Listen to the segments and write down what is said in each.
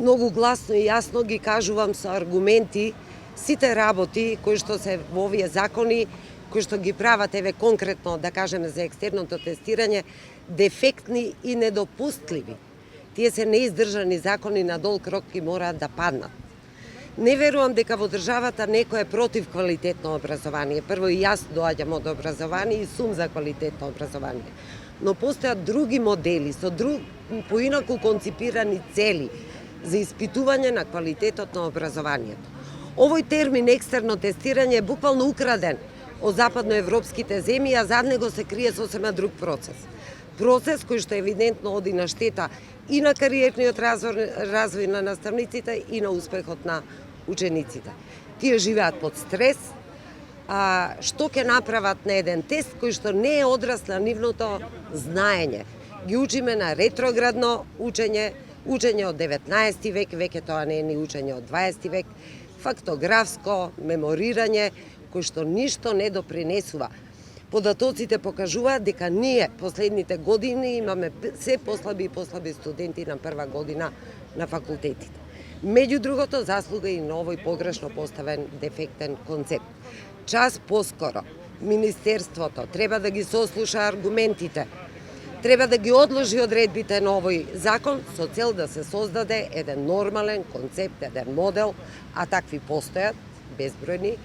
многу гласно и јасно ги кажувам со аргументи сите работи кои што се во овие закони, кои што ги прават еве конкретно да кажеме за екстерното тестирање, дефектни и недопустливи. Тие се неиздржани закони на долг рок и мораат да паднат. Не верувам дека во државата некој е против квалитетно образование. Прво и јас доаѓам од образование и сум за квалитетно образование. Но постојат други модели со поинаку конципирани цели за испитување на квалитетот на образованието. Овој термин екстерно тестирање е буквално украден од западноевропските земји, а зад него се крие сосема друг процес. Процес кој што евидентно оди на штета и на кариерниот развој на наставниците и на успехот на учениците. Тие живеат под стрес, што ќе направат на еден тест кој што не е одраз на нивното знаење. Ги учиме на ретроградно учење, учење од 19 век, веќе тоа не е ни учење од 20 век, фактографско, меморирање, кој што ништо не допринесува. Податоците покажуваат дека ние последните години имаме се послаби и послаби студенти на прва година на факултетите. Меѓу другото, заслуга и на овој погрешно поставен дефектен концепт. Час поскоро, Министерството треба да ги сослуша аргументите, треба да ги одложи одредбите на овој закон со цел да се создаде еден нормален концепт, еден модел, а такви постојат, безбројни,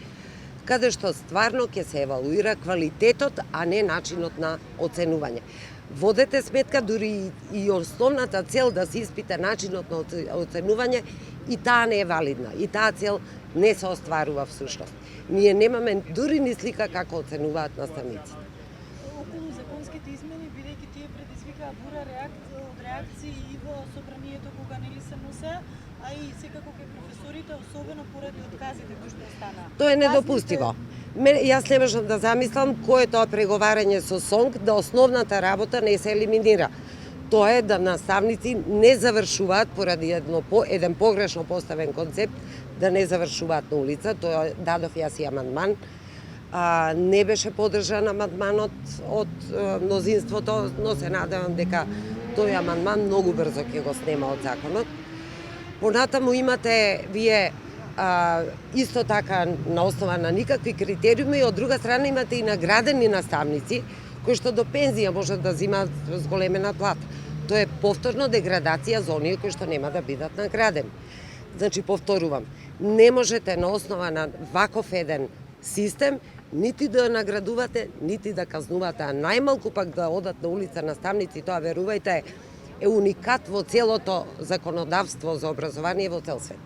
каде што стварно ќе се евалуира квалитетот, а не начинот на оценување. Водете сметка дури и основната цел да се испита начинот на оценување и таа не е валидна, и таа цел не се остварува всушност. Ние немаме дури ни слика како оценуваат наставниците. Околу законските измени, бидејќи тие предизвикаа бура од реакции и во собранието кога нели се носе, а и секако кај професорите, особено поради отказите кои што станаа. Тоа е недопустиво. Јас не можам да замислам кој е тоа преговарање со СОНК да основната работа не се елиминира. Тоа е да наставници не завршуваат поради еден погрешно поставен концепт, да не завршуваат на улица. Тоа дадов јас и амандман. Не беше подржан амандманот од мнозинството, но се надевам дека тој амандман многу брзо ќе го снема од законот. Понатаму имате вие исто така на основа на никакви критериуми, од друга страна имате и наградени наставници кои што до пензија можат да земаат зголемена плата. Тоа е повторно деградација за оние кои што нема да бидат наградени. Значи, повторувам, не можете на основа на ваков еден систем нити да наградувате, нити да казнувате, а најмалку пак да одат на улица наставници, тоа верувајте е уникат во целото законодавство за образование во цел свет.